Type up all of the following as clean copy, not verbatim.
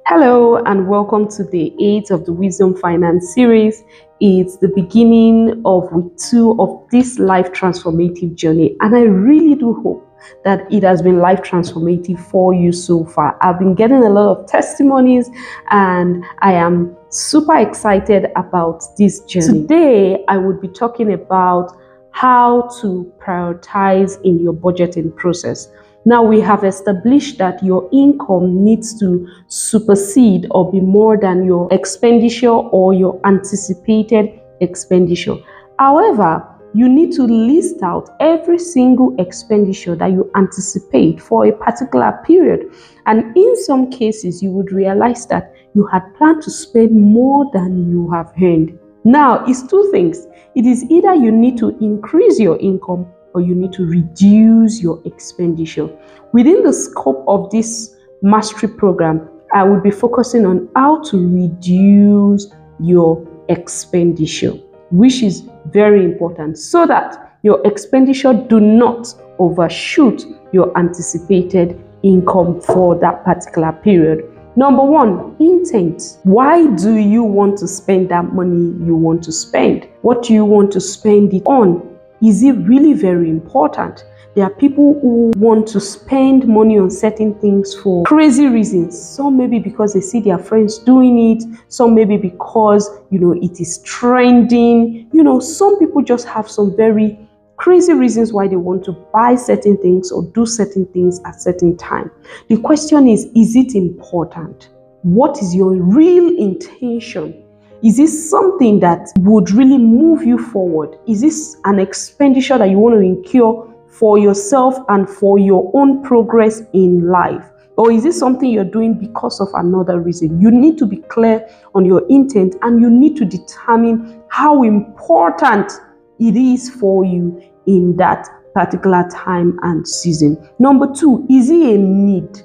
Hello and welcome to day 8 of the Wisdom Finance series. It's the beginning of week 2 of this life transformative journey, and I really do hope that it has been life transformative for you so far. I've been getting a lot of testimonies and I am super excited about this journey. Today, I would be talking about how to prioritize in your budgeting process. Now, we have established that your income needs to supersede or be more than your expenditure or your anticipated expenditure. However, you need to list out every single expenditure that you anticipate for a particular period. And in some cases, you would realize that you had planned to spend more than you have earned. Now, it's two things. It is either you need to increase your income or you need to reduce your expenditure. Within the scope of this mastery program, I will be focusing on how to reduce your expenditure, which is very important, so that your expenditure do not overshoot your anticipated income for that particular period. Number one, intent. Why do you want to spend that money you want to spend? What do you want to spend it on? Is it really very important? There are people who want to spend money on certain things for crazy reasons. Some maybe because they see their friends doing it. Some maybe because, it is trending. Some people just have some very crazy reasons why they want to buy certain things or do certain things at certain time. The question is it important? What is your real intention? Is this something that would really move you forward? Is this an expenditure that you want to incur for yourself and for your own progress in life? Or is this something you're doing because of another reason? You need to be clear on your intent, and you need to determine how important it is for you in that particular time and season. Number two, is it a need?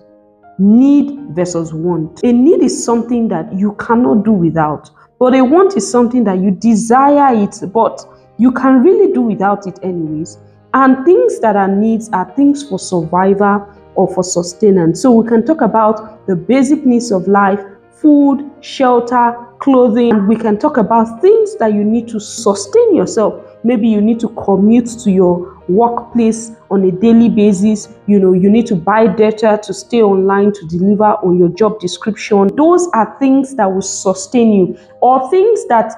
Need versus want. A need is something that you cannot do without. But a want is something that you desire it, but you can really do without it anyways. And things that are needs are things for survival or for sustenance. So we can talk about the basic needs of life: food, shelter, clothing. And we can talk about things that you need to sustain yourself. Maybe you need to commute to your workplace on a daily basis. You need to buy data to stay online, to deliver on your job description. Those are things that will sustain you, or things that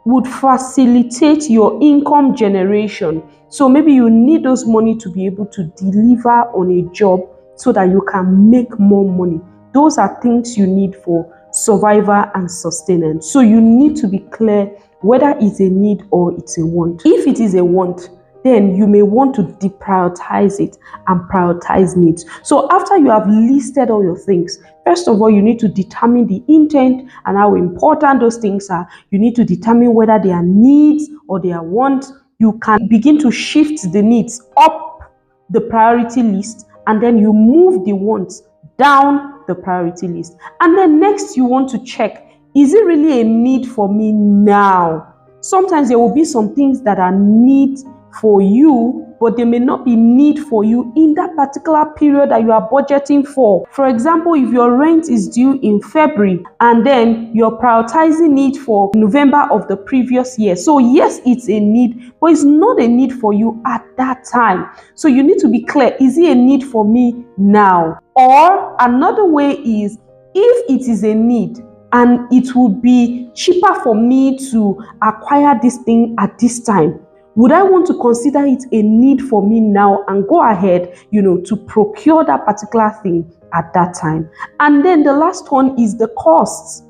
would facilitate your income generation. So maybe you need those money to be able to deliver on a job so that you can make more money. Those are things you need for survival and sustenance. So you need to be clear whether it's a need or it's a want. If it is a want, then you may want to deprioritize it and prioritize needs. So after you have listed all your things, first of all, you need to determine the intent and how important those things are. You need to determine whether they are needs or they are wants. You can begin to shift the needs up the priority list, and then you move the wants down the priority list. And then next, you want to check, is it really a need for me now? Sometimes there will be some things that are needs for you, but they may not be need for you in that particular period that you are budgeting for. For example, if your rent is due in February and then you're prioritizing it for November of the previous year. So yes, it's a need, but it's not a need for you at that time. So you need to be clear, is it a need for me now? Or another way is, if it is a need and it would be cheaper for me to acquire this thing at this time, would I want to consider it a need for me now and go ahead, to procure that particular thing at that time? And then the last one is the costs.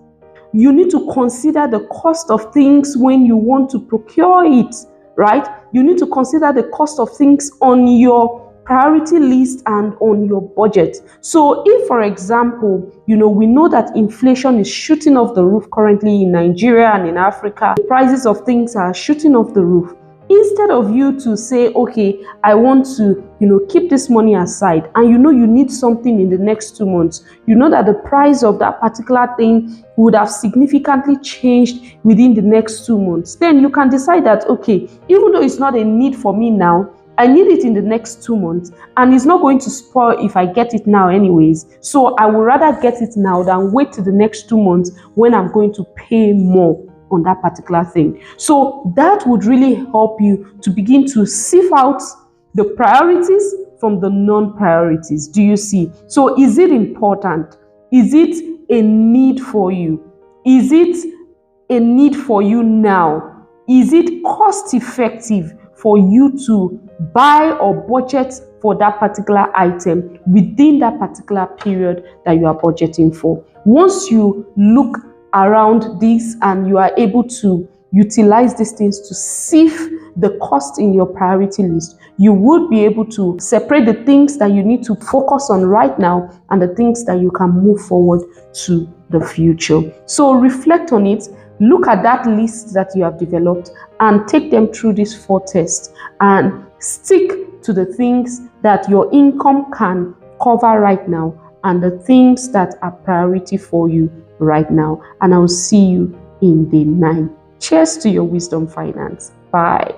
You need to consider the cost of things when you want to procure it, right? You need to consider the cost of things on your priority list and on your budget. So if, for example, we know that inflation is shooting off the roof currently in Nigeria and in Africa, the prices of things are shooting off the roof. Instead of you to say, okay, I want to, keep this money aside, and you need something in the next 2 months, that the price of that particular thing would have significantly changed within the next 2 months, then you can decide that, okay, even though it's not a need for me now, I need it in the next 2 months, and it's not going to spoil if I get it now anyways. So I would rather get it now than wait till the next 2 months when I'm going to pay more on that particular thing. So that would really help you to begin to sift out the priorities from the non-priorities. Do you see? So is it important? Is it a need for you? Is it a need for you now? Is it cost effective for you to buy or budget for that particular item within that particular period that you are budgeting for? Once you look around this and you are able to utilize these things to sift the cost in your priority list, you would be able to separate the things that you need to focus on right now and the things that you can move forward to the future. So reflect on it, look at that list that you have developed and take them through these 4 tests and stick to the things that your income can cover right now and the things that are priority for you right now. And I will see you in day 9. Cheers to your wisdom finance. Bye.